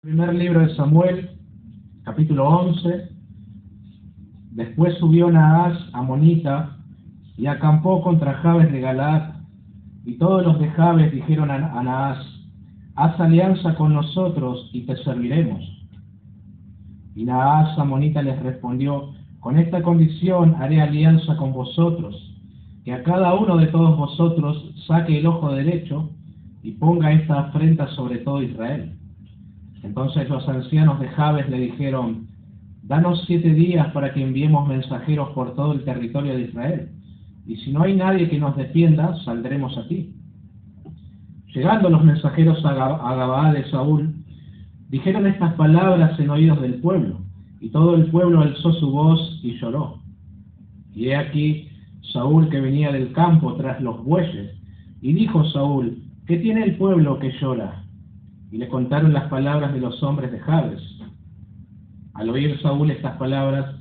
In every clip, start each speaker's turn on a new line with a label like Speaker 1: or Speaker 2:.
Speaker 1: Primer libro de Samuel, capítulo 11. Después subió Naas amonita y acampó contra Jabes de Galaad. Y todos los de Jabes dijeron a Naas: haz alianza con nosotros y te serviremos. Y Naas amonita les respondió: con esta condición haré alianza con vosotros, que a cada uno de todos vosotros saque el ojo derecho y ponga esta afrenta sobre todo Israel. Entonces los ancianos de Jabes le dijeron: danos 7 días para que enviemos mensajeros por todo el territorio de Israel, y si no hay nadie que nos defienda, saldremos a ti. Llegando los mensajeros a Gabaa de Saúl, dijeron estas palabras en oídos del pueblo, y todo el pueblo alzó su voz y lloró. Y he aquí Saúl, que venía del campo tras los bueyes, y dijo Saúl: ¿qué tiene el pueblo que llora? Y le contaron las palabras de los hombres de Jabes. Al oír Saúl estas palabras,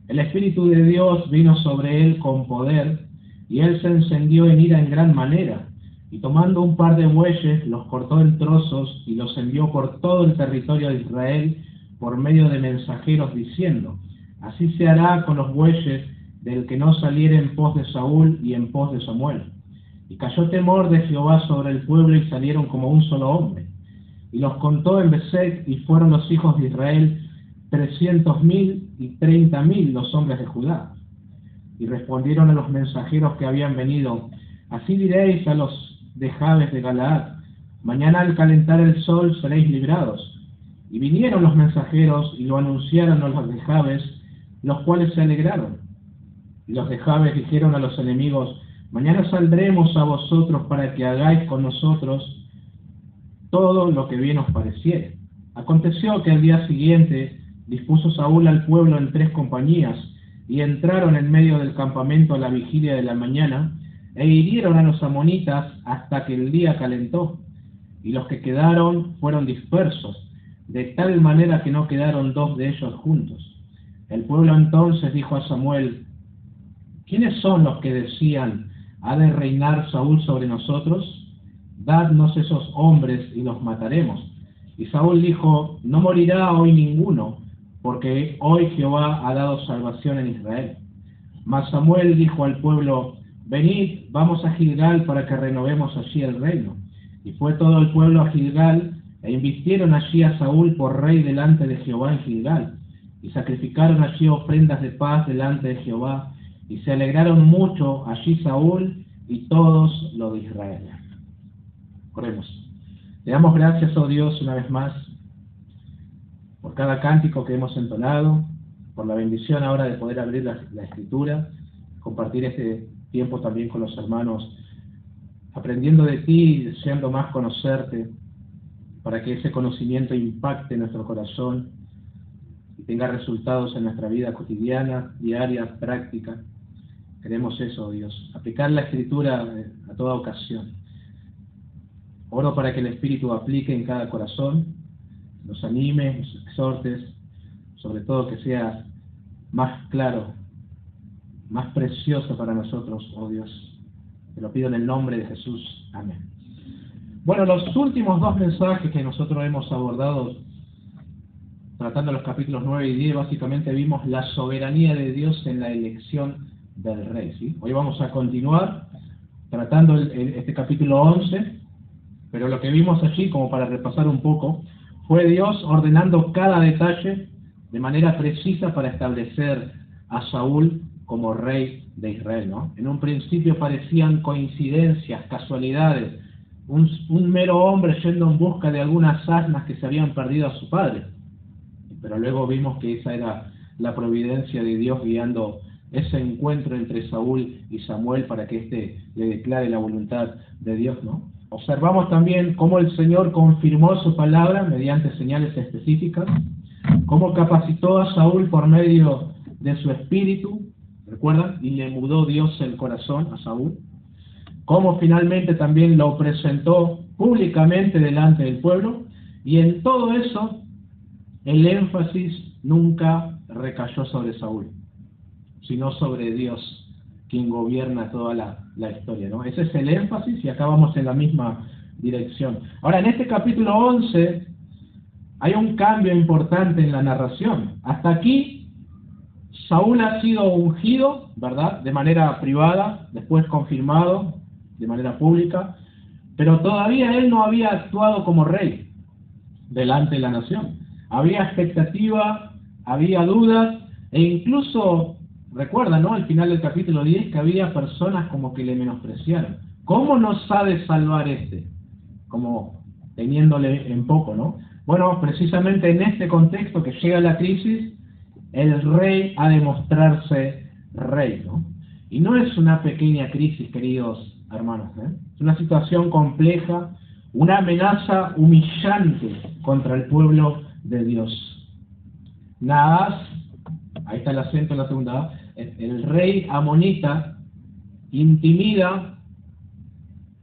Speaker 1: el Espíritu de Dios vino sobre él con poder, y él se encendió en ira en gran manera, y tomando un par de bueyes, los cortó en trozos, y los envió por todo el territorio de Israel, por medio de mensajeros, diciendo: así se hará con los bueyes del que no saliere en pos de Saúl y en pos de Samuel. Y cayó temor de Jehová sobre el pueblo, y salieron como un solo hombre. Y los contó en Besec, y fueron los hijos de Israel 300,000 y 30,000 los hombres de Judá. Y respondieron a los mensajeros que habían venido: así diréis a los de Jabes de Galaad: mañana al calentar el sol seréis librados. Y vinieron los mensajeros y lo anunciaron a los de Jabes, los cuales se alegraron. Y los de Jabes dijeron a los enemigos: mañana saldremos a vosotros para que hagáis con nosotros todo lo que bien os pareciere. Aconteció que al día siguiente dispuso Saúl al pueblo en 3 compañías, y entraron en medio del campamento a la vigilia de la mañana, e hirieron a los amonitas hasta que el día calentó, y los que quedaron fueron dispersos, de tal manera que no quedaron 2 de ellos juntos. El pueblo entonces dijo a Samuel: ¿quiénes son los que decían: ¿ha de reinar Saúl sobre nosotros? Dadnos esos hombres y los mataremos. Y Saúl dijo: no morirá hoy ninguno, porque hoy Jehová ha dado salvación en Israel. Mas Samuel dijo al pueblo: venid, vamos a Gilgal para que renovemos allí el reino. Y fue todo el pueblo a Gilgal, e invistieron allí a Saúl por rey delante de Jehová en Gilgal. Y sacrificaron allí ofrendas de paz delante de Jehová, y se alegraron mucho allí Saúl y todos los de Israel. Oremos. Le damos gracias, oh Dios, una vez más, por cada cántico que hemos entonado, por la bendición ahora de poder abrir la Escritura, compartir este tiempo también con los hermanos, aprendiendo de ti y deseando más conocerte, para que ese conocimiento impacte nuestro corazón y tenga resultados en nuestra vida cotidiana, diaria, práctica. Queremos eso, oh Dios, aplicar la Escritura a toda ocasión. Oro para que el Espíritu aplique en cada corazón, nos anime, nos exhortes, sobre todo que sea más claro, más precioso para nosotros, oh Dios. Te lo pido en el nombre de Jesús. Amén. Bueno, los últimos 2 mensajes que nosotros hemos abordado, tratando los capítulos 9 y 10, básicamente vimos la soberanía de Dios en la elección del rey, ¿sí? Hoy vamos a continuar tratando este capítulo 11, pero lo que vimos allí, como para repasar un poco, fue Dios ordenando cada detalle de manera precisa para establecer a Saúl como rey de Israel, ¿no? En un principio parecían coincidencias, casualidades, un mero hombre yendo en busca de algunas asnas que se habían perdido a su padre. Pero luego vimos que esa era la providencia de Dios guiando ese encuentro entre Saúl y Samuel para que éste le declare la voluntad de Dios, ¿no? Observamos también cómo el Señor confirmó su palabra mediante señales específicas, cómo capacitó a Saúl por medio de su espíritu, ¿recuerdan? Y le mudó Dios el corazón a Saúl, cómo finalmente también lo presentó públicamente delante del pueblo, y en todo eso el énfasis nunca recayó sobre Saúl, sino sobre Dios, quien gobierna toda la historia, ¿no? Ese es el énfasis, y acá vamos en la misma dirección. Ahora, en este capítulo 11 hay un cambio importante en la narración. Hasta aquí, Saúl ha sido ungido, ¿verdad?, de manera privada, después confirmado de manera pública, pero todavía él no había actuado como rey delante de la nación. Había expectativa, había dudas, e incluso, recuerda, ¿no?, al final del capítulo 10, que había personas como que le menospreciaron. ¿Cómo nos ha de salvar este? Como teniéndole en poco, ¿no? Bueno, precisamente en este contexto que llega la crisis, el rey ha de mostrarse rey, ¿no? Y no es una pequeña crisis, queridos hermanos, ¿eh? Es una situación compleja, una amenaza humillante contra el pueblo de Dios. Naas, ahí está el acento en la segunda A, el rey amonita intimida,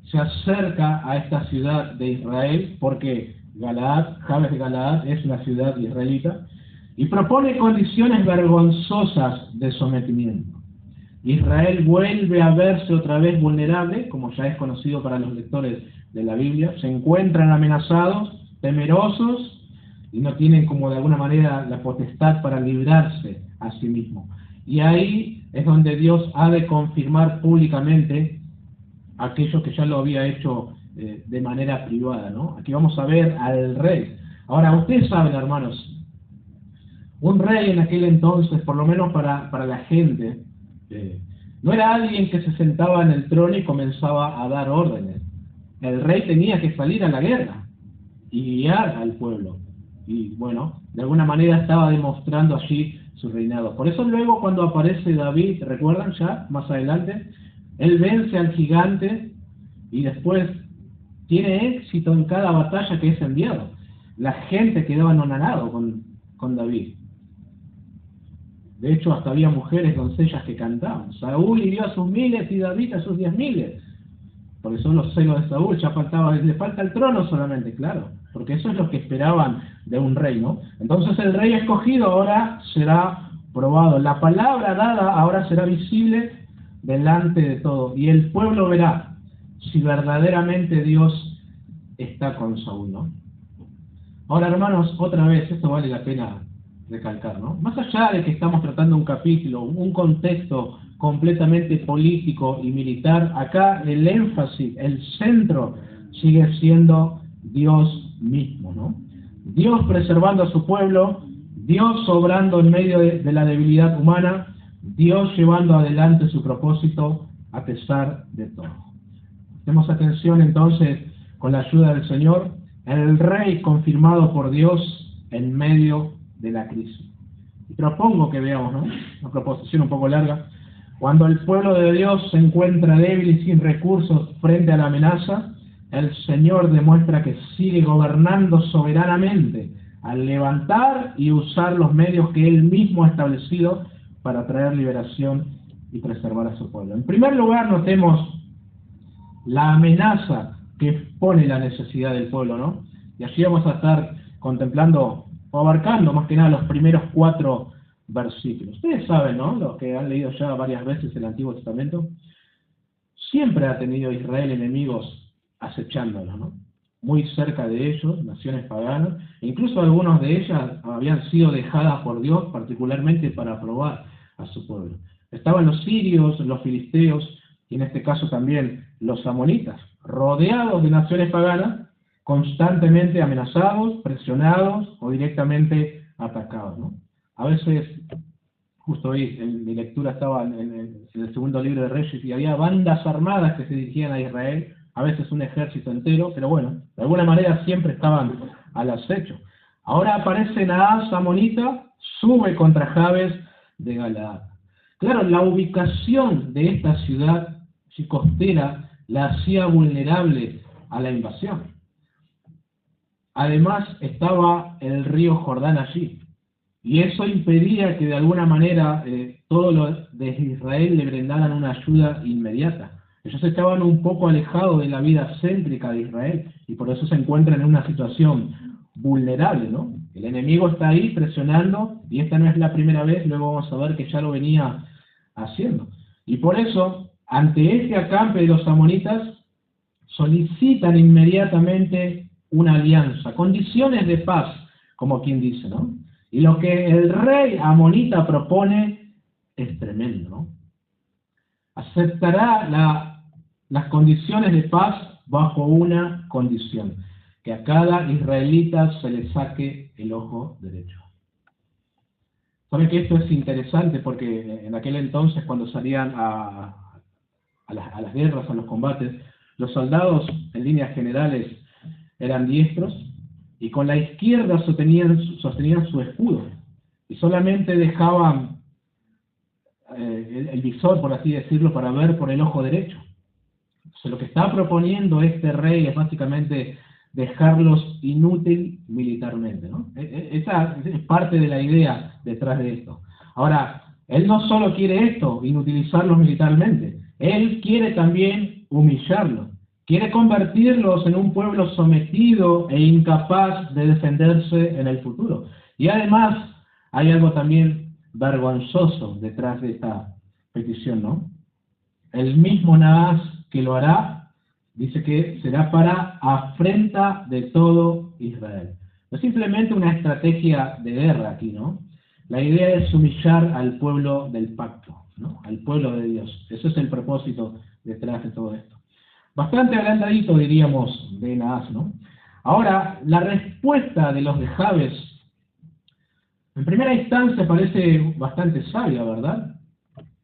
Speaker 1: se acerca a esta ciudad de Israel, porque Galaad, Jabes de Galaad, es una ciudad israelita, y propone condiciones vergonzosas de sometimiento. Israel vuelve a verse otra vez vulnerable, como ya es conocido para los lectores de la Biblia, se encuentran amenazados, temerosos, y no tienen como de alguna manera la potestad para librarse a sí mismos. Y ahí es donde Dios ha de confirmar públicamente aquello que ya lo había hecho de manera privada, ¿no? Aquí vamos a ver al rey. Ahora, ustedes saben, hermanos, un rey en aquel entonces, por lo menos para la gente, no era alguien que se sentaba en el trono y comenzaba a dar órdenes. El rey tenía que salir a la guerra y guiar al pueblo. Y bueno, de alguna manera estaba demostrando allí su reinado. Por eso luego cuando aparece David, ¿recuerdan ya? Más adelante, él vence al gigante y después tiene éxito en cada batalla que es enviado. La gente quedaba anonadado con David. De hecho, hasta había mujeres, doncellas que cantaban. Saúl hirió a sus miles y David a sus 10.000. Porque son los celos de Saúl, ya faltaba, le falta el trono solamente, claro. Porque eso es lo que esperaban de un rey, ¿no? Entonces el rey escogido ahora será probado. La palabra dada ahora será visible delante de todo. Y el pueblo verá si verdaderamente Dios está con Saúl, ¿no? Ahora, hermanos, otra vez, esto vale la pena recalcar, ¿no? Más allá de que estamos tratando un capítulo, un contexto completamente político y militar, acá el énfasis, el centro, sigue siendo Dios mismo, ¿no? Dios preservando a su pueblo, Dios obrando en medio de la debilidad humana, Dios llevando adelante su propósito a pesar de todo. Prestemos atención entonces con la ayuda del Señor, el rey confirmado por Dios en medio de la crisis. Y propongo que veamos, ¿no?, una proposición un poco larga. Cuando el pueblo de Dios se encuentra débil y sin recursos frente a la amenaza, el Señor demuestra que sigue gobernando soberanamente al levantar y usar los medios que Él mismo ha establecido para traer liberación y preservar a su pueblo. En primer lugar, notemos la amenaza que pone la necesidad del pueblo, ¿no? Y allí vamos a estar contemplando o abarcando más que nada los primeros 4 versículos. Ustedes saben, ¿no?, los que han leído ya varias veces el Antiguo Testamento, siempre ha tenido Israel enemigos acechándolos, ¿no? Muy cerca de ellos, naciones paganas, e incluso algunas de ellas habían sido dejadas por Dios particularmente para probar a su pueblo. Estaban los sirios, los filisteos, y en este caso también los amonitas, rodeados de naciones paganas, constantemente amenazados, presionados o directamente atacados, ¿no? A veces, justo hoy en mi lectura estaba en el segundo libro de Reyes y había bandas armadas que se dirigían a Israel, a veces un ejército entero, pero bueno, de alguna manera siempre estaban al acecho. Ahora aparece Naas amonita, sube contra Jabes de Galaad. Claro, la ubicación de esta ciudad costera la hacía vulnerable a la invasión. Además estaba el río Jordán allí, y eso impedía que de alguna manera todos los de Israel le brindaran una ayuda inmediata. Ellos estaban un poco alejados de la vida céntrica de Israel, y por eso se encuentran en una situación vulnerable, ¿no? El enemigo está ahí presionando, y esta no es la primera vez, luego vamos a ver que ya lo venía haciendo. Y por eso, ante este acampe de los amonitas, solicitan inmediatamente una alianza, condiciones de paz, como quien dice, ¿no? Y lo que el rey amonita propone es tremendo, ¿no? Aceptará las condiciones de paz bajo una condición, que a cada israelita se le saque el ojo derecho. Saben que esto es interesante porque en aquel entonces, cuando salían a las guerras, a los combates, los soldados en líneas generales eran diestros y con la izquierda sostenían su escudo y solamente dejaban el visor, por así decirlo, para ver por el ojo derecho. Entonces, lo que está proponiendo este rey es básicamente dejarlos inútil militarmente, ¿no? Esa es parte de la idea detrás de esto. Ahora, él no solo quiere esto, inutilizarlos militarmente, él quiere también humillarlos, quiere convertirlos en un pueblo sometido e incapaz de defenderse en el futuro. Y además, hay algo también vergonzoso detrás de esta petición, ¿no? El mismo Naas que lo hará, dice que será para afrenta de todo Israel. No es simplemente una estrategia de guerra aquí, ¿no? La idea es humillar al pueblo del pacto, ¿no? Al pueblo de Dios. Ese es el propósito detrás de todo esto. Bastante agrandadito, diríamos, de Naas, ¿no? Ahora, la respuesta de los de Jabes, en primera instancia parece bastante sabia, ¿verdad?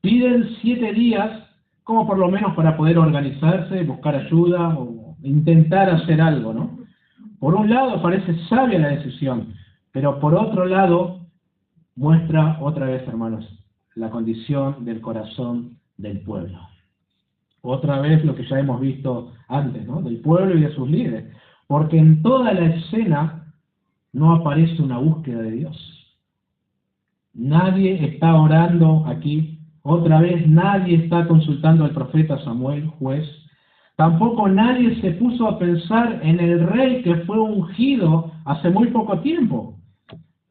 Speaker 1: Piden 7 días como por lo menos para poder organizarse, buscar ayuda o intentar hacer algo, ¿no? Por un lado parece sabia la decisión, pero por otro lado muestra otra vez, hermanos, la condición del corazón del pueblo. Otra vez lo que ya hemos visto antes, ¿no? Del pueblo y de sus líderes. Porque en toda la escena no aparece una búsqueda de Dios. Nadie está orando aquí. Otra vez nadie está consultando al profeta Samuel, juez. Tampoco nadie se puso a pensar en el rey que fue ungido hace muy poco tiempo.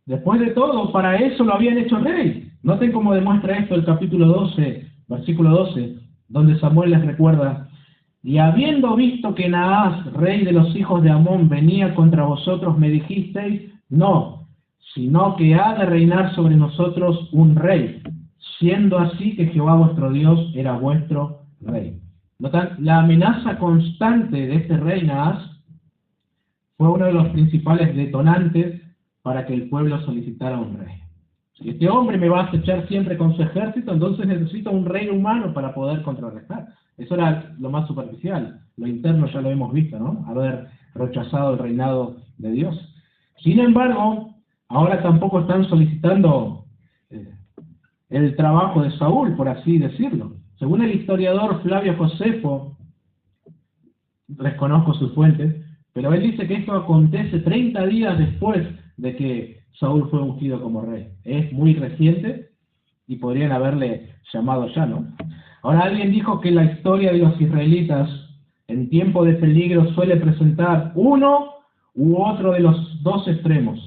Speaker 1: Después de todo, para eso lo habían hecho rey. Noten cómo demuestra esto el capítulo 12, versículo 12, donde Samuel les recuerda: y habiendo visto que Naas, rey de los hijos de Amón, venía contra vosotros, me dijisteis, no, sino que ha de reinar sobre nosotros un rey, siendo así que Jehová vuestro Dios era vuestro rey. ¿Notan? La amenaza constante de este rey Naas fue uno de los principales detonantes para que el pueblo solicitara un rey. Si este hombre me va a acechar siempre con su ejército, entonces necesito un rey humano para poder contrarrestar. Eso era lo más superficial. Lo interno ya lo hemos visto, ¿no? Haber rechazado el reinado de Dios. Sin embargo, ahora tampoco están solicitando el trabajo de Saúl, por así decirlo. Según el historiador Flavio Josefo, desconozco sus fuentes, pero él dice que esto acontece 30 días después de que Saúl fue ungido como rey. Es muy reciente y podrían haberle llamado ya, ¿no? Ahora, alguien dijo que la historia de los israelitas en tiempo de peligro suele presentar uno u otro de los dos extremos: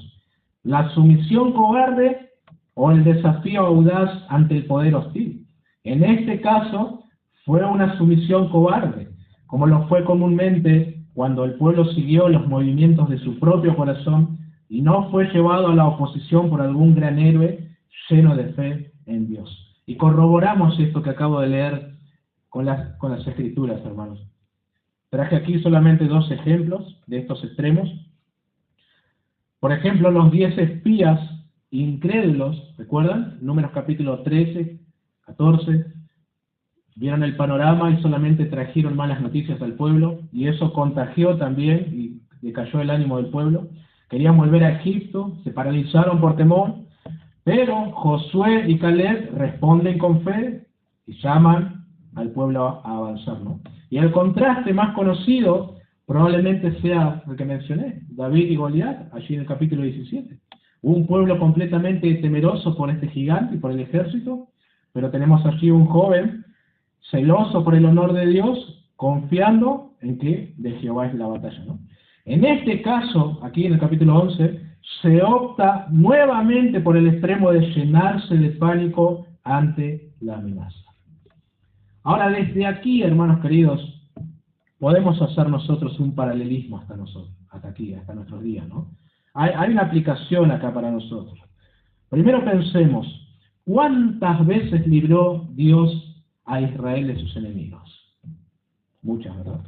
Speaker 1: la sumisión cobarde o el desafío audaz ante el poder hostil. En este caso fue una sumisión cobarde, como lo fue comúnmente cuando el pueblo siguió los movimientos de su propio corazón y no fue llevado a la oposición por algún gran héroe lleno de fe en Dios. Y corroboramos esto que acabo de leer con las Escrituras, hermanos. Traje aquí solamente 2 ejemplos de estos extremos. Por ejemplo, los 10 espías incrédulos, ¿recuerdan? Números capítulo 13, 14, vieron el panorama y solamente trajeron malas noticias al pueblo, y eso contagió también y decayó el ánimo del pueblo. Querían volver a Egipto, se paralizaron por temor, pero Josué y Caleb responden con fe y llaman al pueblo a avanzar, ¿no? Y el contraste más conocido probablemente sea el que mencioné, David y Goliat, allí en el capítulo 17. Un pueblo completamente temeroso por este gigante y por el ejército, pero tenemos allí un joven celoso por el honor de Dios, confiando en que de Jehová es la batalla, ¿no? En este caso, aquí en el capítulo 11, se opta nuevamente por el extremo de llenarse de pánico ante la amenaza. Ahora, desde aquí, hermanos queridos, podemos hacer nosotros un paralelismo hasta aquí, hasta nuestros días, ¿no? Hay una aplicación acá para nosotros. Primero pensemos, ¿cuántas veces libró Dios a Israel de sus enemigos? Muchas, ¿verdad?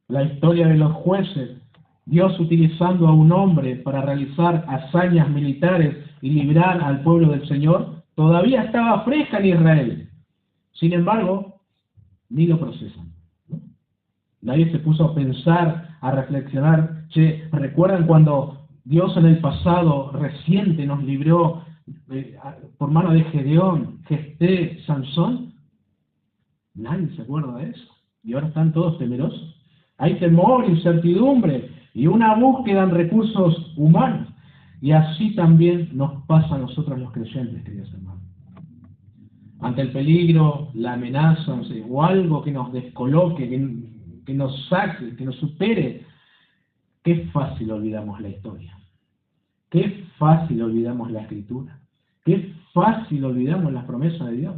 Speaker 1: La historia de los jueces, Dios utilizando a un hombre para realizar hazañas militares y librar al pueblo del Señor, todavía estaba fresca en Israel. Sin embargo, ni lo procesan, ¿no? Nadie se puso a pensar, a reflexionar. Che, ¿recuerdan cuando Dios en el pasado reciente nos libró por mano de Gedeón, Jefté, Sansón? Nadie se acuerda de eso. Y ahora están todos temerosos. Hay temor, incertidumbre y una búsqueda en recursos humanos. Y así también nos pasa a nosotros los creyentes, queridos hermanos. Ante el peligro, la amenaza, no sé, o algo que nos descoloque, que nos saque, que nos supere, qué fácil olvidamos la historia. Qué fácil olvidamos la Escritura. Qué fácil olvidamos las promesas de Dios.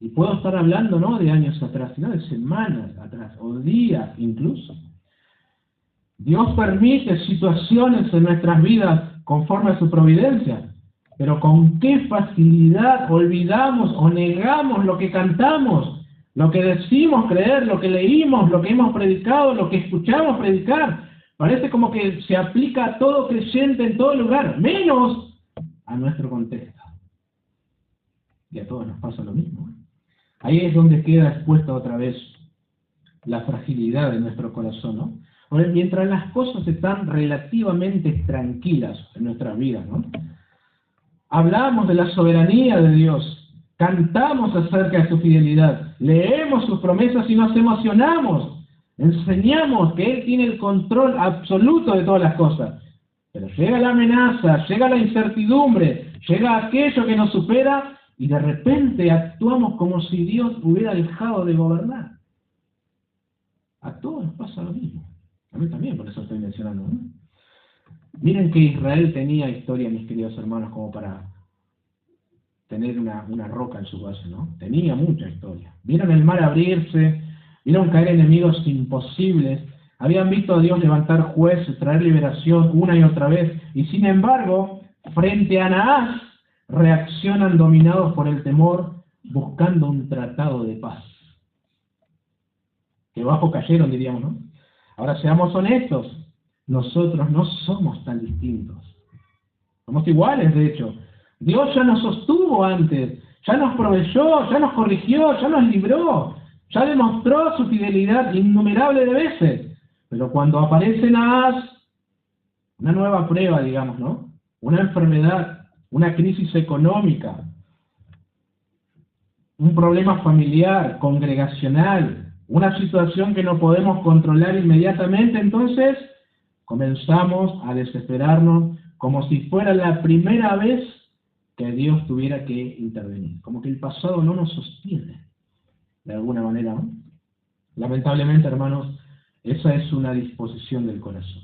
Speaker 1: Y puedo estar hablando no de años atrás, sino de semanas atrás, o días incluso. Dios permite situaciones en nuestras vidas conforme a su providencia, pero con qué facilidad olvidamos o negamos lo que cantamos, lo que decimos creer, lo que leímos, lo que hemos predicado, lo que escuchamos predicar. Parece como que se aplica a todo creyente en todo lugar, menos a nuestro contexto. Y a todos nos pasa lo mismo. Ahí es donde queda expuesta otra vez la fragilidad de nuestro corazón, ¿no? Porque mientras las cosas están relativamente tranquilas en nuestras vidas, ¿no? Hablamos de la soberanía de Dios, cantamos acerca de su fidelidad, leemos sus promesas y nos emocionamos, enseñamos que Él tiene el control absoluto de todas las cosas. Pero llega la amenaza, llega la incertidumbre, llega aquello que nos supera, y de repente actuamos como si Dios hubiera dejado de gobernar. A todos nos pasa lo mismo. A mí también, por eso estoy mencionando, ¿no? Miren que Israel tenía historia, mis queridos hermanos, como para tener una roca en su base, ¿no? Tenía mucha historia. Vieron el mar abrirse, vieron caer enemigos imposibles, habían visto a Dios levantar jueces, traer liberación una y otra vez, y sin embargo, frente a Naas, reaccionan dominados por el temor, buscando un tratado de paz. Que bajo cayeron, diríamos, ¿no? Ahora seamos honestos, nosotros no somos tan distintos. Somos iguales, de hecho. Dios ya nos sostuvo antes, ya nos proveyó, ya nos corrigió, ya nos libró, ya demostró su fidelidad innumerable de veces. Pero cuando aparece Naas, una nueva prueba, digamos, ¿no? Una enfermedad, una crisis económica, un problema familiar, congregacional, una situación que no podemos controlar inmediatamente, entonces comenzamos a desesperarnos como si fuera la primera vez que Dios tuviera que intervenir. Como que el pasado no nos sostiene, de alguna manera, ¿no? Lamentablemente, hermanos, esa es una disposición del corazón,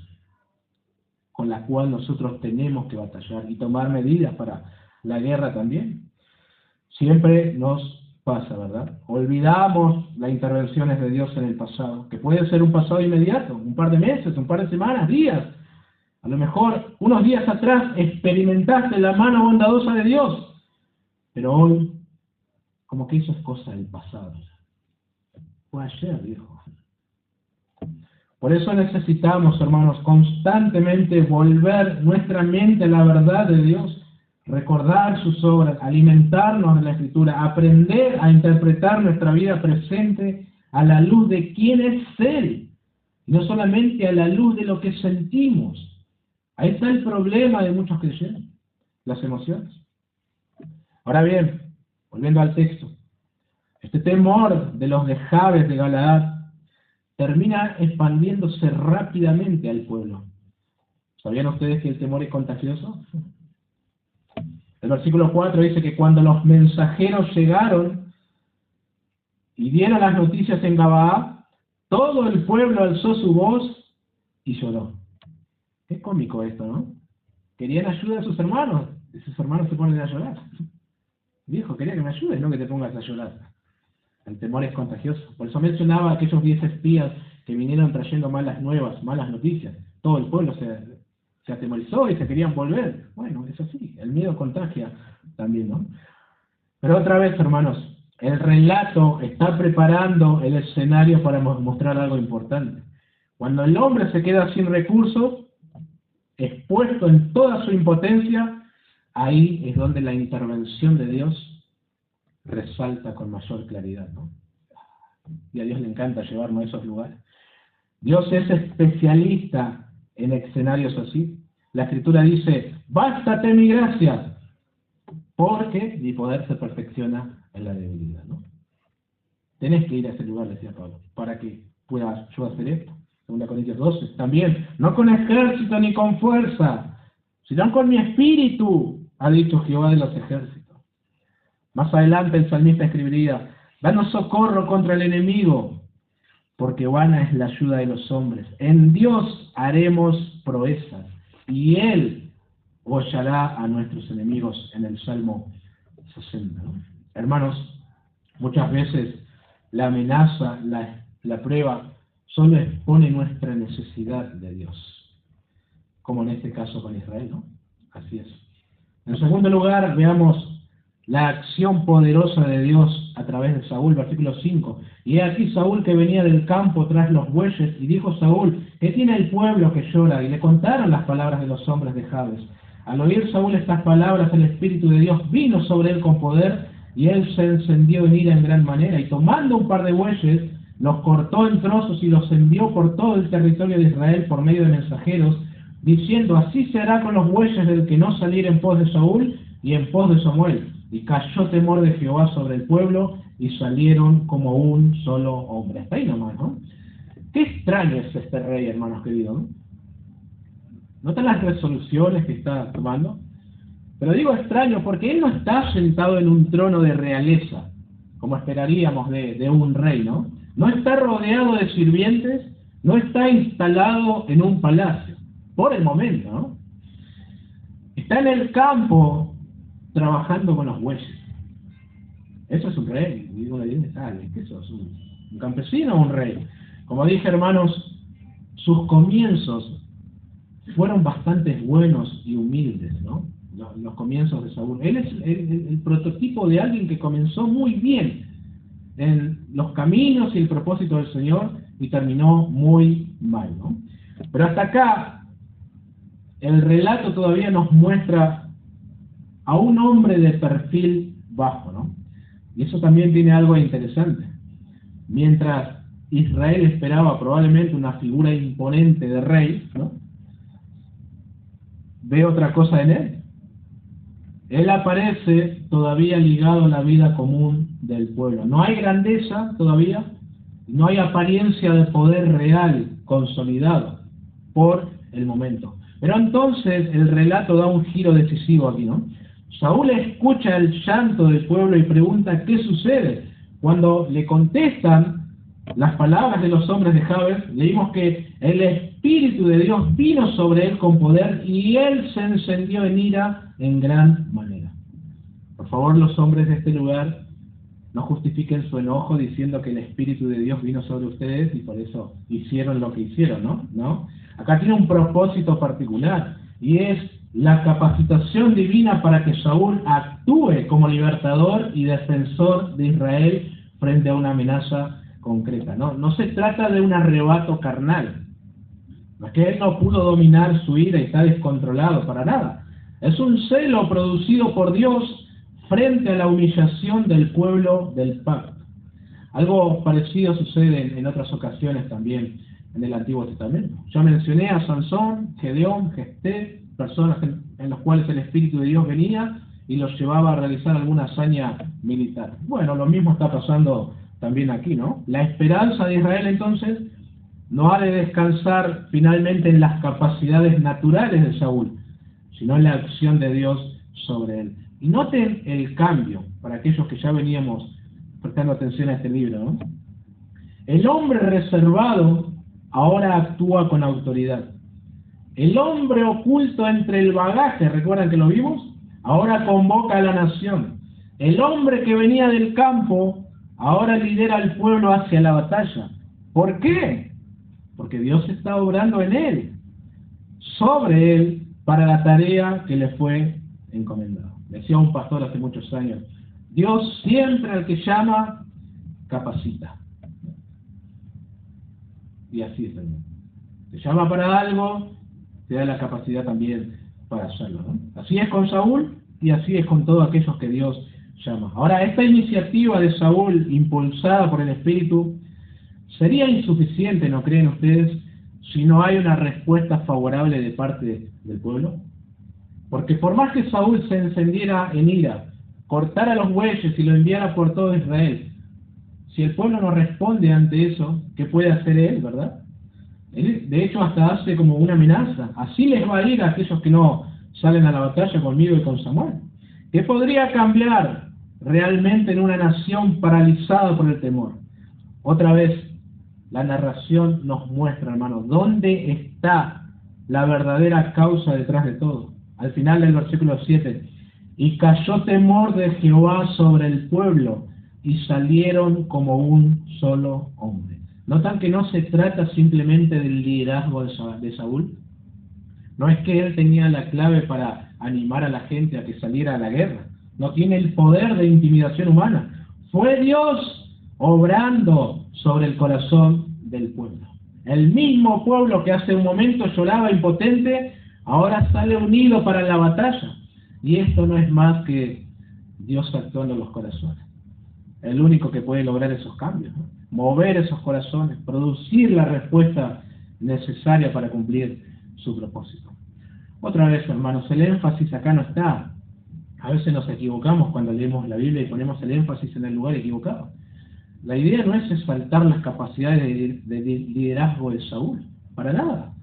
Speaker 1: con la cual nosotros tenemos que batallar y tomar medidas para la guerra también. Siempre nos pasa, ¿verdad? Olvidamos las intervenciones de Dios en el pasado, que puede ser un pasado inmediato, un par de meses, un par de semanas, días. A lo mejor unos días atrás experimentaste la mano bondadosa de Dios, pero hoy, como que eso es cosa del pasado. Fue ayer, dijo. Por eso necesitamos, hermanos, constantemente volver nuestra mente a la verdad de Dios, recordar sus obras, alimentarnos de la Escritura, aprender a interpretar nuestra vida presente a la luz de quién es Él, no solamente a la luz de lo que sentimos. Ahí está el problema de muchos creyentes, las emociones. Ahora bien, volviendo al texto, este temor de los de Jabes de Galaad termina expandiéndose rápidamente al pueblo. ¿Sabían ustedes que el temor es contagioso? El versículo 4 dice que cuando los mensajeros llegaron y dieron las noticias en Gabaa, todo el pueblo alzó su voz y lloró. Qué cómico esto, ¿no? Querían ayuda de sus hermanos, y sus hermanos se ponen a llorar. Viejo, quería que me ayudes, no que te pongas a llorar. El temor es contagioso. Por eso mencionaba aquellos 10 espías que vinieron trayendo malas nuevas, malas noticias. Todo el pueblo se se atemorizó y se querían volver. Bueno, es así, el miedo contagia también, ¿no? Pero otra vez, hermanos, el relato está preparando el escenario para mostrar algo importante. Cuando el hombre se queda sin recursos, expuesto en toda su impotencia, ahí es donde la intervención de Dios resalta con mayor claridad, ¿no? Y a Dios le encanta llevarnos a esos lugares. Dios es especialista en escenarios así. La Escritura dice, bástate mi gracia, porque mi poder se perfecciona en la debilidad, ¿no? Tenés que ir a ese lugar, decía Pablo, para que pueda yo hacer esto. 2 Corintios 12, también, no con ejército ni con fuerza, sino con mi espíritu, ha dicho Jehová de los ejércitos. Más adelante el salmista escribiría, danos socorro contra el enemigo, porque vana es la ayuda de los hombres. En Dios haremos proezas, y Él hollará a nuestros enemigos, en el Salmo 60. ¿No? Hermanos, muchas veces la amenaza, la prueba, solo expone nuestra necesidad de Dios, como en este caso con Israel, ¿no? Así es. En segundo lugar, veamos la acción poderosa de Dios a través de Saúl, versículo 5. Y he aquí Saúl que venía del campo tras los bueyes, y dijo Saúl, ¿qué tiene el pueblo que llora? Y le contaron las palabras de los hombres de Jabes. Al oír Saúl estas palabras, el Espíritu de Dios vino sobre él con poder, y él se encendió en ira en gran manera, y tomando un par de bueyes, los cortó en trozos y los envió por todo el territorio de Israel por medio de mensajeros, diciendo, así se hará con los bueyes del que no saliera en pos de Saúl y en pos de Samuel. Y cayó temor de Jehová sobre el pueblo, y salieron como un solo hombre. Hasta ahí nomás, ¿no? Qué extraño es este rey, hermanos queridos, ¿no? ¿Notan las resoluciones que está tomando? Pero digo extraño porque él no está sentado en un trono de realeza, como esperaríamos de un rey, ¿no? No está rodeado de sirvientes, no está instalado en un palacio, por el momento, ¿no? Está en el campo trabajando con los bueyes. Eso es un rey. Digo, ¿qué eso es? ¿Un campesino o un rey? Como dije, hermanos, sus comienzos fueron bastante buenos y humildes, ¿no? Los comienzos de Saúl. Él es el prototipo de alguien que comenzó muy bien en los caminos y el propósito del Señor y terminó muy mal, ¿no? Pero hasta acá el relato todavía nos muestra a un hombre de perfil bajo, ¿no? Y eso también tiene algo interesante. Mientras Israel esperaba probablemente una figura imponente de rey, ¿no? Ve otra cosa en él. Él aparece todavía ligado a la vida común del pueblo. No hay grandeza todavía, no hay apariencia de poder real consolidado por el momento. Pero entonces el relato da un giro decisivo aquí, ¿no? Saúl escucha el llanto del pueblo y pregunta qué sucede. Cuando le contestan las palabras de los hombres de Jabes, leímos que el Espíritu de Dios vino sobre él con poder y él se encendió en ira en gran manera. Por favor, los hombres de este lugar, no justifiquen su enojo diciendo que el Espíritu de Dios vino sobre ustedes y por eso hicieron lo que hicieron, ¿no? Acá tiene un propósito particular y es la capacitación divina para que Saúl actúe como libertador y defensor de Israel frente a una amenaza concreta. No se trata de un arrebato carnal. No es que él no pudo dominar su ira y está descontrolado, para nada. Es un celo producido por Dios frente a la humillación del pueblo del pacto. Algo parecido sucede en otras ocasiones también en el Antiguo Testamento. Ya mencioné a Sansón, Gedeón, Jefté, personas en las cuales el Espíritu de Dios venía y los llevaba a realizar alguna hazaña militar. Bueno, lo mismo está pasando también aquí, ¿no? La esperanza de Israel entonces no ha de descansar finalmente en las capacidades naturales de Saúl, sino en la acción de Dios sobre él. Y noten el cambio, para aquellos que ya veníamos prestando atención a este libro, ¿no? El hombre reservado ahora actúa con autoridad. El hombre oculto entre el bagaje, ¿recuerdan que lo vimos? Ahora convoca a la nación. El hombre que venía del campo ahora lidera al pueblo hacia la batalla. ¿Por qué? Porque Dios está obrando en él. sobre él para la tarea que le fue encomendada. Decía un pastor hace muchos años, Dios siempre al que llama, capacita. Y así es, hermano. Te llama para algo, te da la capacidad también para hacerlo, ¿no? Así es con Saúl y así es con todos aquellos que Dios llama. Ahora, esta iniciativa de Saúl, impulsada por el Espíritu, sería insuficiente, ¿no creen ustedes, si no hay una respuesta favorable de parte del pueblo? Porque por más que Saúl se encendiera en ira, cortara los bueyes y lo enviara por todo Israel, si el pueblo no responde ante eso, ¿qué puede hacer él, verdad? Él, de hecho, hasta hace como una amenaza. Así les va a ir a aquellos que no salen a la batalla conmigo y con Samuel. ¿Qué podría cambiar realmente en una nación paralizada por el temor? Otra vez, la narración nos muestra, hermanos, dónde está la verdadera causa detrás de todo. Al final del versículo 7, y cayó temor de Jehová sobre el pueblo, y salieron como un solo hombre. ¿Notan que no se trata simplemente del liderazgo de Saúl? No es que él tenía la clave para animar a la gente a que saliera a la guerra. No tiene el poder de intimidación humana. Fue Dios obrando sobre el corazón del pueblo. El mismo pueblo que hace un momento lloraba impotente, ahora sale unido para la batalla. Y esto no es más que Dios actuando en los corazones. El único que puede lograr esos cambios, ¿no? Mover esos corazones, producir la respuesta necesaria para cumplir su propósito. Otra vez, hermanos, el énfasis acá no está. A veces nos equivocamos cuando leemos la Biblia y ponemos el énfasis en el lugar equivocado. La idea no es exaltar las capacidades de liderazgo de Saúl, para nada,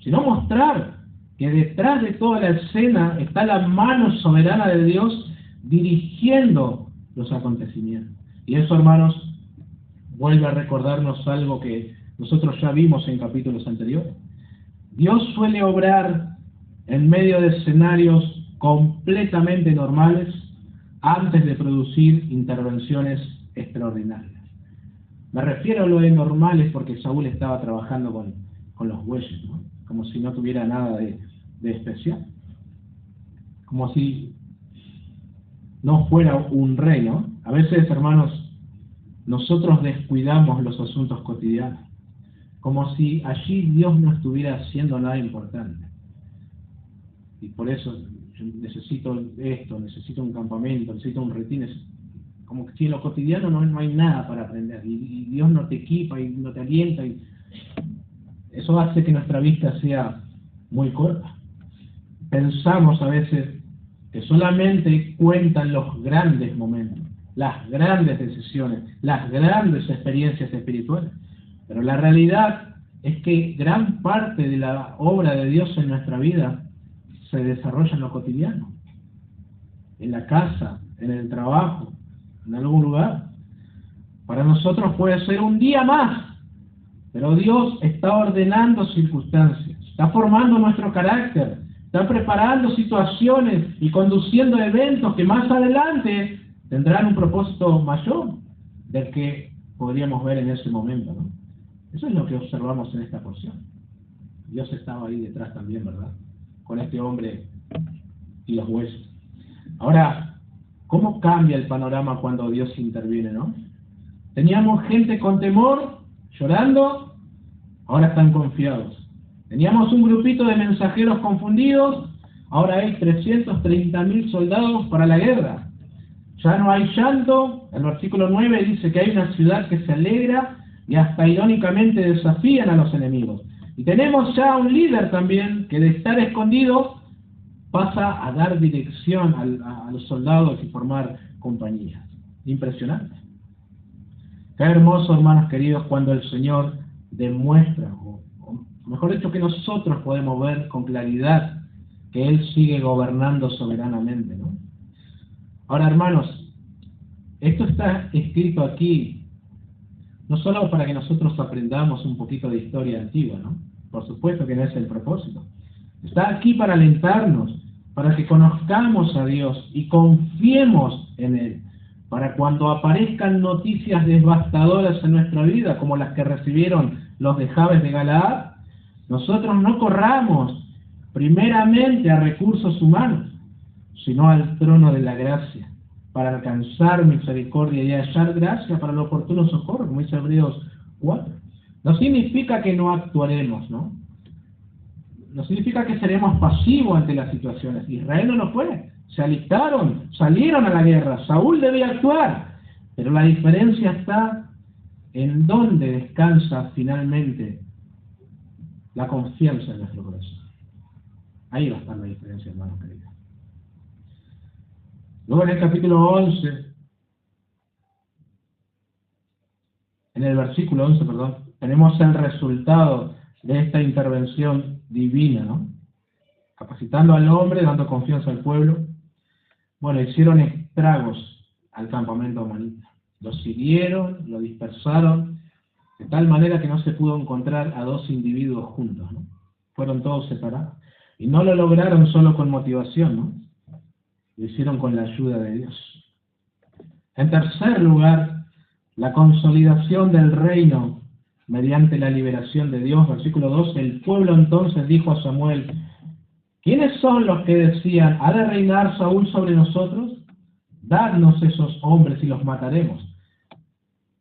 Speaker 1: sino mostrar que detrás de toda la escena está la mano soberana de Dios dirigiendo los acontecimientos. Y eso, hermanos, vuelve a recordarnos algo que nosotros ya vimos en capítulos anteriores. Dios suele obrar en medio de escenarios completamente normales antes de producir intervenciones extraordinarias. Me refiero a lo de normales porque Saúl estaba trabajando con los bueyes, ¿no? Como si no tuviera nada de especial. Como si no fuera un rey, ¿no? A veces, hermanos, nosotros descuidamos los asuntos cotidianos, como si allí Dios no estuviera haciendo nada importante. Y por eso yo necesito esto, necesito un campamento, necesito un retiro. Como que si en lo cotidiano no hay nada para aprender. Y Dios no te equipa y no te alienta. Y eso hace que nuestra vista sea muy corta. Pensamos a veces que solamente cuentan los grandes momentos, las grandes decisiones, las grandes experiencias espirituales. Pero la realidad es que gran parte de la obra de Dios en nuestra vida se desarrolla en lo cotidiano, en la casa, en el trabajo, en algún lugar. Para nosotros puede ser un día más, pero Dios está ordenando circunstancias, está formando nuestro carácter, está preparando situaciones y conduciendo eventos que más adelante tendrán un propósito mayor del que podríamos ver en ese momento, ¿no? Eso es lo que observamos en esta porción. Dios estaba ahí detrás también, ¿verdad? Con este hombre y los huesos. Ahora, ¿cómo cambia el panorama cuando Dios interviene, no? Teníamos gente con temor, llorando, ahora están confiados. Teníamos un grupito de mensajeros confundidos, ahora hay 330.000 soldados para la guerra. Ya no hay llanto. El versículo 9 dice que hay una ciudad que se alegra y hasta irónicamente desafían a los enemigos. Y tenemos ya un líder también que de estar escondido pasa a dar dirección a los soldados y formar compañías. Impresionante. Qué hermoso, hermanos queridos, cuando el Señor demuestra, o mejor dicho, que nosotros podemos ver con claridad que Él sigue gobernando soberanamente, ¿no? Ahora, hermanos, esto está escrito aquí no solo para que nosotros aprendamos un poquito de historia antigua, ¿no? Por supuesto que no es el propósito. Está aquí para alentarnos, para que conozcamos a Dios y confiemos en Él, para cuando aparezcan noticias devastadoras en nuestra vida, como las que recibieron los de Jabes de Galaad, nosotros no corramos primeramente a recursos humanos, sino al trono de la gracia, para alcanzar misericordia y hallar gracia para el oportuno socorro, como dice Hebreos 4. No significa que no actuaremos, ¿no? No significa que seremos pasivos ante las situaciones. Israel no lo fue. Se alistaron, salieron a la guerra. Saúl debía actuar. Pero la diferencia está en dónde descansa finalmente la confianza en nuestro corazón. Ahí va a estar la diferencia, hermanos queridos. Luego en el capítulo 11, en el versículo 11, tenemos el resultado de esta intervención divina, ¿no? Capacitando al hombre, dando confianza al pueblo. Bueno, hicieron estragos al campamento amonita. Lo siguieron, lo dispersaron, de tal manera que no se pudo encontrar a dos individuos juntos, ¿no? Fueron todos separados. Y no lo lograron solo con motivación, ¿no? Lo hicieron con la ayuda de Dios. En tercer lugar, la consolidación del reino mediante la liberación de Dios. Versículo 12, el pueblo entonces dijo a Samuel, ¿quiénes son los que decían, ¿ha de reinar Saúl sobre nosotros? Dadnos esos hombres y los mataremos.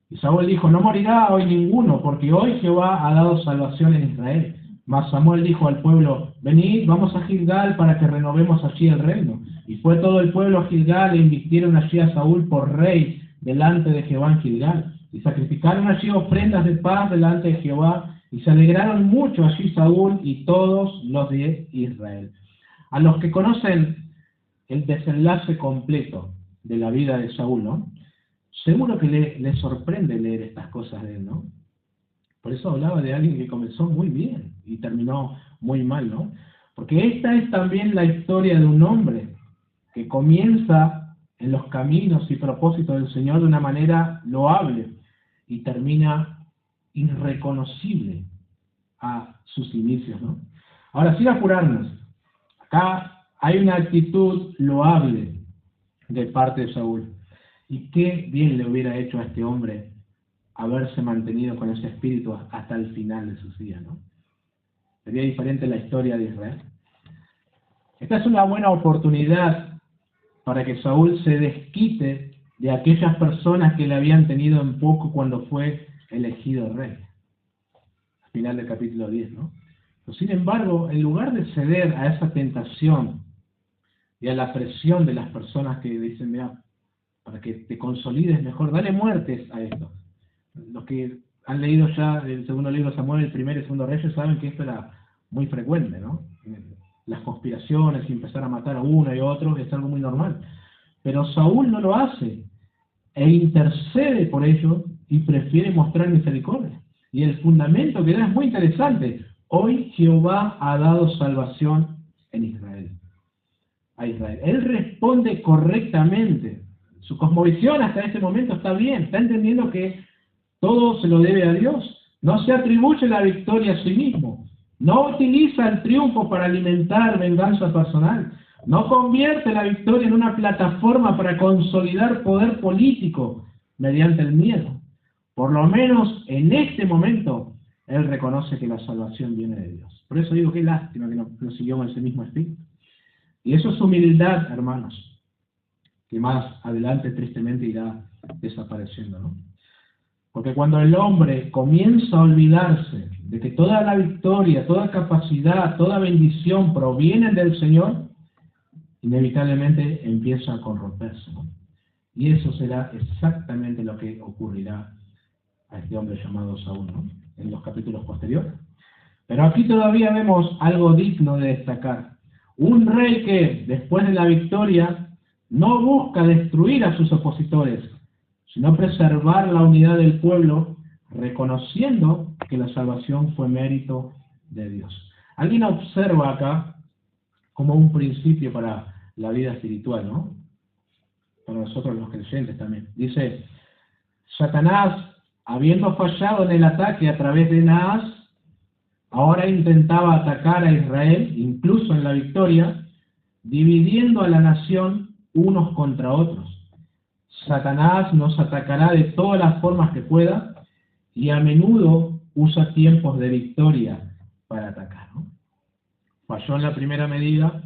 Speaker 1: Y Saúl dijo, no morirá hoy ninguno, porque hoy Jehová ha dado salvación en Israel. Mas Samuel dijo al pueblo, venid, vamos a Gilgal para que renovemos allí el reino. Y fue todo el pueblo a Gilgal e invistieron allí a Saúl por rey delante de Jehová en Gilgal. Y sacrificaron allí ofrendas de paz delante de Jehová, y se alegraron mucho allí Saúl y todos los de Israel. A los que conocen el desenlace completo de la vida de Saúl, ¿no? Seguro que le sorprende leer estas cosas de él, ¿no? Por eso hablaba de alguien que comenzó muy bien y terminó muy mal, ¿no? Porque esta es también la historia de un hombre que comienza en los caminos y propósitos del Señor de una manera loable y termina irreconocible a sus inicios, ¿no? Ahora, sin apurarnos, acá hay una actitud loable de parte de Saúl. Y qué bien le hubiera hecho a este hombre haberse mantenido con ese espíritu hasta el final de sus días, ¿no? Sería diferente la historia de Israel. Esta es una buena oportunidad para que Saúl se desquite de aquellas personas que le habían tenido en poco cuando fue elegido rey. Al final del capítulo 10, ¿no? Pero sin embargo, en lugar de ceder a esa tentación y a la presión de las personas que dicen, mira, para que te consolides mejor, dale muertes a esto. Los que han leído ya el segundo libro de Samuel, el primer y segundo Reyes, saben que esto era muy frecuente, ¿no? Las conspiraciones y empezar a matar a uno y a otro es algo muy normal. Pero Saúl no lo hace, e intercede por ello y prefiere mostrar misericordia. Y el fundamento que da es muy interesante. Hoy Jehová ha dado salvación en Israel. A Israel. Él responde correctamente. Su cosmovisión hasta este momento está bien, está entendiendo que todo se lo debe a Dios. No se atribuye la victoria a sí mismo. No utiliza el triunfo para alimentar venganza personal. No convierte la victoria en una plataforma para consolidar poder político mediante el miedo. Por lo menos en este momento, él reconoce que la salvación viene de Dios. Por eso digo, qué lástima que no siguió con ese mismo espíritu. Y eso es humildad, hermanos, que más adelante tristemente irá desapareciendo, ¿no? Porque cuando el hombre comienza a olvidarse de que toda la victoria, toda capacidad, toda bendición provienen del Señor, inevitablemente empieza a corromperse, ¿no? Y eso será exactamente lo que ocurrirá a este hombre llamado Saúl, ¿no? En los capítulos posteriores. Pero aquí todavía vemos algo digno de destacar. Un rey que, después de la victoria, no busca destruir a sus opositores, sino preservar la unidad del pueblo, reconociendo que la salvación fue mérito de Dios. Alguien observa acá como un principio para la vida espiritual, ¿no? Para nosotros los creyentes también. Dice, Satanás, habiendo fallado en el ataque a través de Naas, ahora intentaba atacar a Israel, incluso en la victoria, dividiendo a la nación unos contra otros. Satanás nos atacará de todas las formas que pueda y a menudo usa tiempos de victoria para atacar, ¿no? Falló en la primera medida,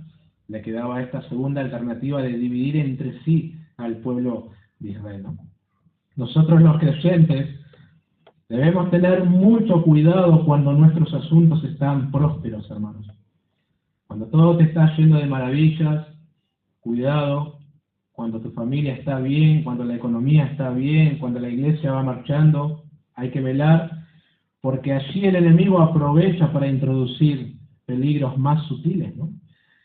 Speaker 1: le quedaba esta segunda alternativa de dividir entre sí al pueblo de Israel, ¿no? Nosotros los creyentes debemos tener mucho cuidado cuando nuestros asuntos están prósperos, hermanos. Cuando todo te está yendo de maravillas, cuidado. Cuando tu familia está bien, cuando la economía está bien, cuando la iglesia va marchando, hay que velar, porque allí el enemigo aprovecha para introducir peligros más sutiles, ¿no?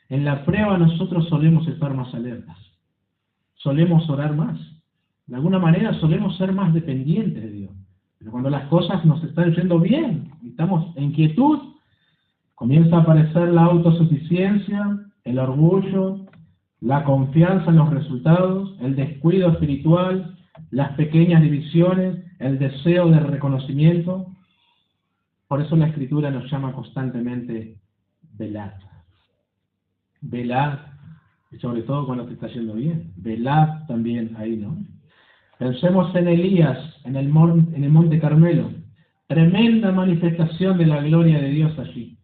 Speaker 1: En la prueba nosotros solemos estar más alertas, solemos orar más, de alguna manera solemos ser más dependientes de Dios. Pero cuando las cosas nos están yendo bien, y estamos en quietud, comienza a aparecer la autosuficiencia, el orgullo, la confianza en los resultados, el descuido espiritual, las pequeñas divisiones, el deseo de reconocimiento. Por eso la Escritura nos llama constantemente velad. Velad, y sobre todo cuando te está yendo bien. Velad también ahí, ¿no? Pensemos en Elías, en el Monte Carmelo. Tremenda manifestación de la gloria de Dios allí.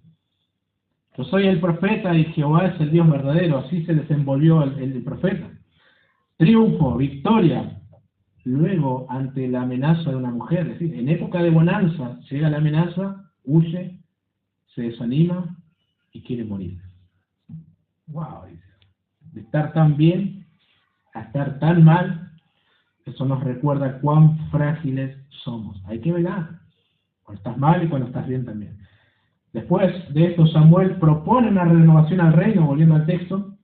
Speaker 1: Yo soy el profeta y Jehová es el Dios verdadero. Así se desenvolvió el profeta. Triunfo, victoria. Luego, ante la amenaza de una mujer, es decir, en época de bonanza, llega la amenaza, huye, se desanima y quiere morir. ¡Wow! De estar tan bien a estar tan mal, eso nos recuerda cuán frágiles somos. Hay que velar, cuando estás mal y cuando estás bien también. Después de esto, Samuel propone una renovación al reino, volviendo al texto,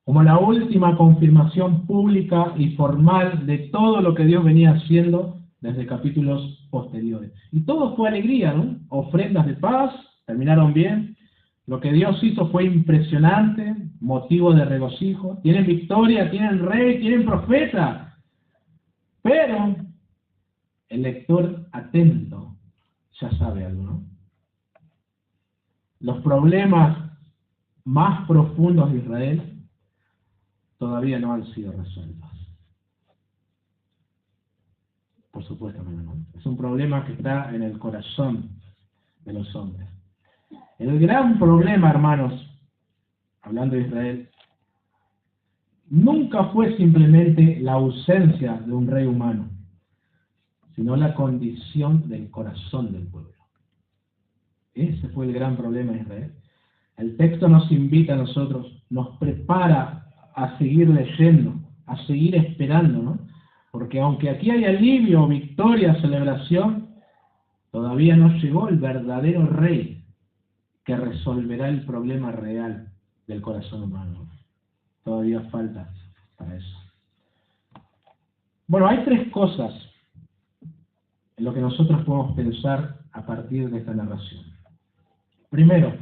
Speaker 1: como la última confirmación pública y formal de todo lo que Dios venía haciendo desde capítulos posteriores. Y todo fue alegría, ¿no? Ofrendas de paz, terminaron bien. Lo que Dios hizo fue impresionante, motivo de regocijo. Tienen victoria, tienen rey, tienen profeta. Pero el lector atento ya sabe algo, ¿no? Los problemas más profundos de Israel todavía no han sido resueltos. Por supuesto, no. Es un problema que está en el corazón de los hombres. El gran problema, hermanos, hablando de Israel, nunca fue simplemente la ausencia de un rey humano, sino la condición del corazón del pueblo. Ese fue el gran problema de Israel. El texto nos invita a nosotros, nos prepara a seguir leyendo, a seguir esperando, ¿no? Porque aunque aquí hay alivio, victoria, celebración, todavía no llegó el verdadero rey que resolverá el problema real del corazón humano. Todavía falta para eso. Bueno, hay tres cosas en lo que nosotros podemos pensar a partir de esta narración. Primero,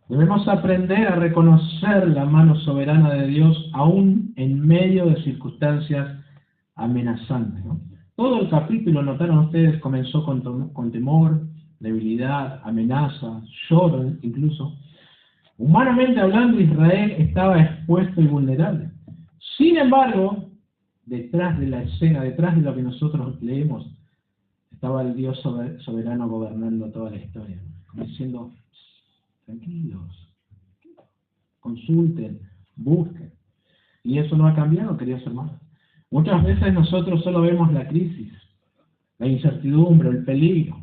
Speaker 1: debemos aprender a reconocer la mano soberana de Dios aún en medio de circunstancias amenazantes, ¿no? Todo el capítulo, notaron ustedes, comenzó con temor, debilidad, amenaza, lloro incluso. Humanamente hablando, Israel estaba expuesto y vulnerable. Sin embargo, detrás de la escena, detrás de lo que nosotros leemos, estaba el Dios soberano gobernando toda la historia, diciendo: tranquilos, consulten, busquen. Y eso no ha cambiado, queridos hermanos. Muchas veces nosotros solo vemos la crisis, la incertidumbre, el peligro.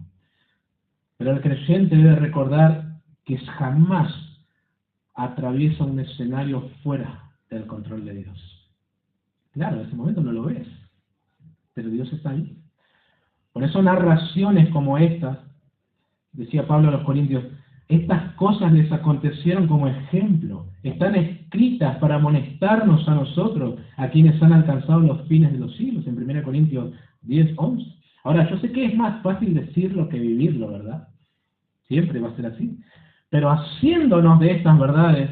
Speaker 1: Pero el creyente debe recordar que jamás atraviesa un escenario fuera del control de Dios. Claro, en ese momento no lo ves, pero Dios está ahí. Por eso narraciones como estas, decía Pablo a los Corintios, estas cosas les acontecieron como ejemplo, están escritas para amonestarnos a nosotros, a quienes han alcanzado los fines de los siglos, en 1 Corintios 10:11. Ahora, yo sé que es más fácil decirlo que vivirlo, ¿verdad? Siempre va a ser así. Pero haciéndonos de estas verdades,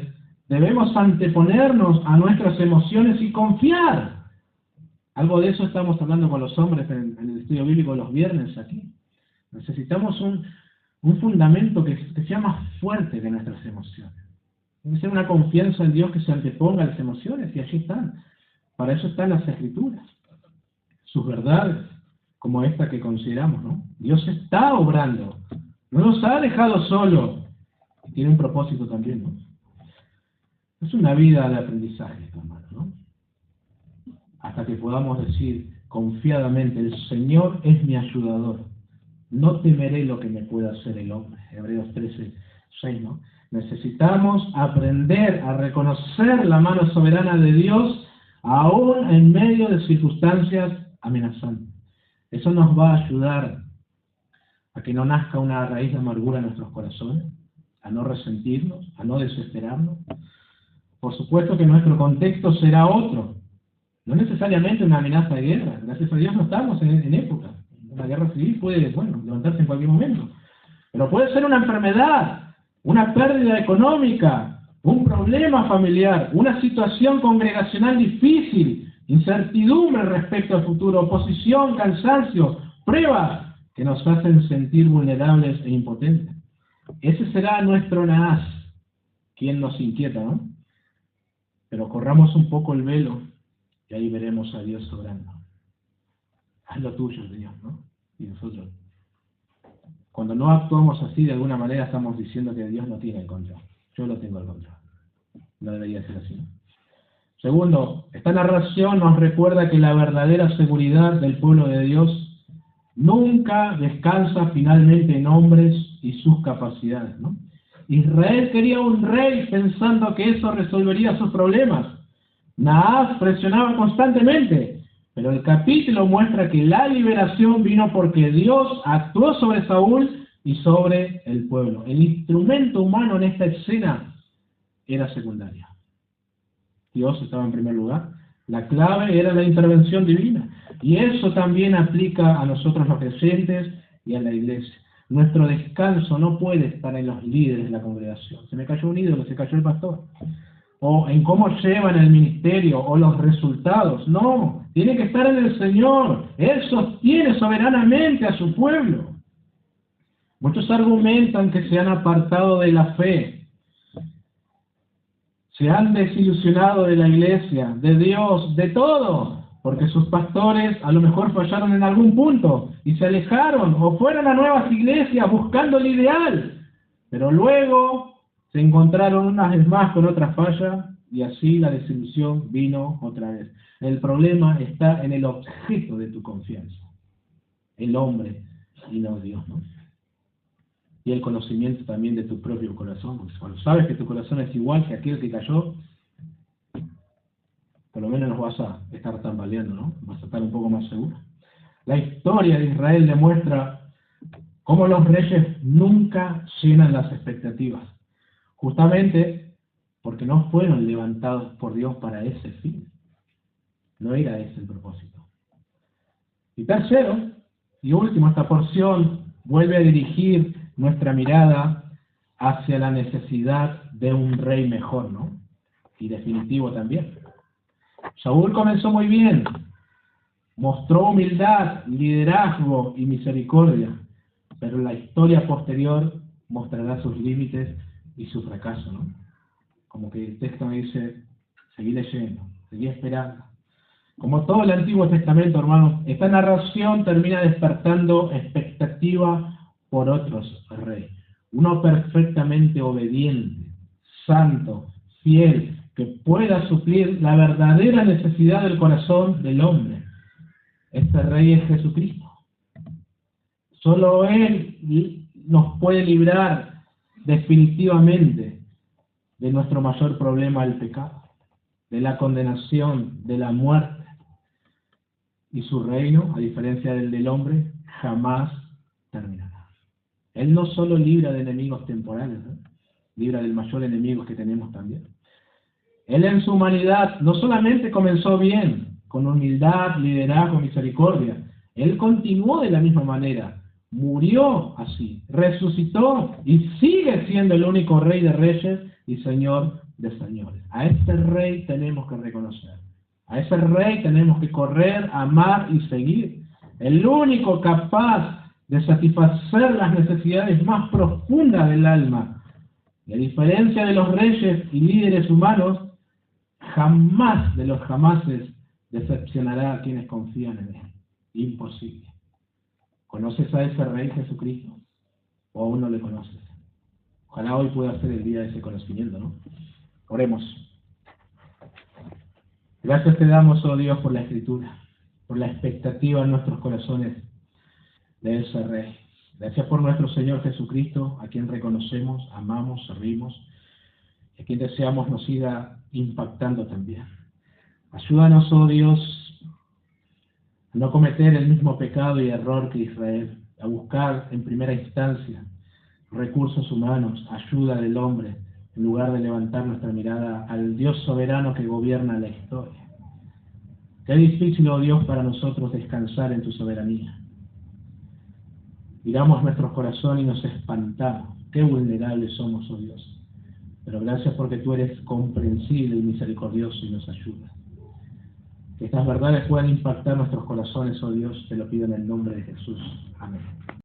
Speaker 1: debemos anteponernos a nuestras emociones y confiar. Algo de eso estamos hablando con los hombres en el estudio bíblico los viernes aquí. Necesitamos un fundamento que sea más fuerte que nuestras emociones. Debe ser una confianza en Dios que se anteponga a las emociones, y allí están. Para eso están las Escrituras. Sus verdades, como esta que consideramos, ¿no? Dios está obrando. No nos ha dejado solo. Tiene un propósito también, ¿no? Es una vida de aprendizaje, hermano, ¿no? Hasta que podamos decir confiadamente, el Señor es mi ayudador. No temeré lo que me pueda hacer el hombre. Hebreos 13:6, ¿no? Necesitamos aprender a reconocer la mano soberana de Dios aún en medio de circunstancias amenazantes. Eso nos va a ayudar a que no nazca una raíz de amargura en nuestros corazones, a no resentirnos, a no desesperarnos. Por supuesto que nuestro contexto será otro. No necesariamente una amenaza de guerra. Gracias a Dios no estamos en época. Una guerra civil puede, levantarse en cualquier momento. Pero puede ser una enfermedad, una pérdida económica, un problema familiar, una situación congregacional difícil, incertidumbre respecto al futuro, oposición, cansancio, pruebas que nos hacen sentir vulnerables e impotentes. Ese será nuestro Naas, quien nos inquieta, ¿no? Pero corramos un poco el velo y ahí veremos a Dios sobrando. Haz lo tuyo, Señor, ¿no? Y nosotros, cuando no actuamos así, de alguna manera estamos diciendo que Dios no tiene el control. Yo lo tengo el control. No debería ser así, ¿no? Segundo, esta narración nos recuerda que la verdadera seguridad del pueblo de Dios nunca descansa finalmente en hombres y sus capacidades, ¿no? Israel quería un rey pensando que eso resolvería sus problemas. Naas presionaba constantemente, pero el capítulo muestra que la liberación vino porque Dios actuó sobre Saúl y sobre el pueblo. El instrumento humano en esta escena era secundario. Dios estaba en primer lugar. La clave era la intervención divina. Y eso también aplica a nosotros los creyentes y a la iglesia. Nuestro descanso no puede estar en los líderes de la congregación. Se me cayó un ídolo, se cayó el pastor. O en cómo llevan el ministerio o los resultados. No, tiene que estar en el Señor. Él sostiene soberanamente a su pueblo. Muchos argumentan que se han apartado de la fe. Se han desilusionado de la iglesia, de Dios, de todo, porque sus pastores a lo mejor fallaron en algún punto y se alejaron o fueron a nuevas iglesias buscando el ideal, pero luego se encontraron una vez más con otra falla y así la desilusión vino otra vez. El problema está en el objeto de tu confianza, el hombre y no Dios, ¿no? Y el conocimiento también de tu propio corazón. Porque cuando sabes que tu corazón es igual que aquel que cayó, por lo menos no vas a estar tambaleando, ¿no? Vas a estar un poco más seguro. La historia de Israel demuestra cómo los reyes nunca llenan las expectativas, justamente porque no fueron levantados por Dios para ese fin. No era ese el propósito. Y tercero, y último, esta porción vuelve a dirigir nuestra mirada hacia la necesidad de un rey mejor, ¿no? Y definitivo también. Saúl comenzó muy bien, mostró humildad, liderazgo y misericordia, pero la historia posterior mostrará sus límites y su fracaso, ¿no? Como que el texto me dice, seguí leyendo, seguí esperando. Como todo el Antiguo Testamento, hermanos, esta narración termina despertando expectativa por otros reyes. Uno perfectamente obediente, santo, fiel, que pueda suplir la verdadera necesidad del corazón del hombre. Este rey es Jesucristo. Solo Él nos puede librar definitivamente de nuestro mayor problema, el pecado, de la condenación, de la muerte. Y su reino, a diferencia del hombre, jamás terminará. Él no solo libra de enemigos temporales, ¿no? Libra del mayor enemigo que tenemos también. Él en su humanidad no solamente comenzó bien, con humildad, liderazgo, misericordia. Él continuó de la misma manera. Murió así, resucitó y sigue siendo el único Rey de Reyes y Señor de Señores. A este Rey tenemos que reconocer. A ese Rey tenemos que correr, amar y seguir. El único capaz de satisfacer las necesidades más profundas del alma. Y a diferencia de los reyes y líderes humanos, jamás de los jamases decepcionará a quienes confían en Él. Imposible. ¿Conoces a ese Rey Jesucristo? ¿O aún no le conoces? Ojalá hoy pueda ser el día de ese conocimiento, ¿no? Oremos. Gracias te damos, oh Dios, por la Escritura, por la expectativa en nuestros corazones de ese Rey. Gracias por nuestro Señor Jesucristo, a quien reconocemos, amamos, servimos, y a quien deseamos nos siga impactando también. Ayúdanos, oh Dios, a no cometer el mismo pecado y error que Israel, a buscar en primera instancia recursos humanos, ayuda del hombre, en lugar de levantar nuestra mirada al Dios soberano que gobierna la historia. Qué difícil, oh Dios, para nosotros descansar en tu soberanía. Miramos nuestros corazones y nos espantamos. Qué vulnerables somos, oh Dios. Pero gracias porque tú eres comprensible y misericordioso y nos ayudas. Que estas verdades puedan impactar nuestros corazones, oh Dios, te lo pido en el nombre de Jesús. Amén.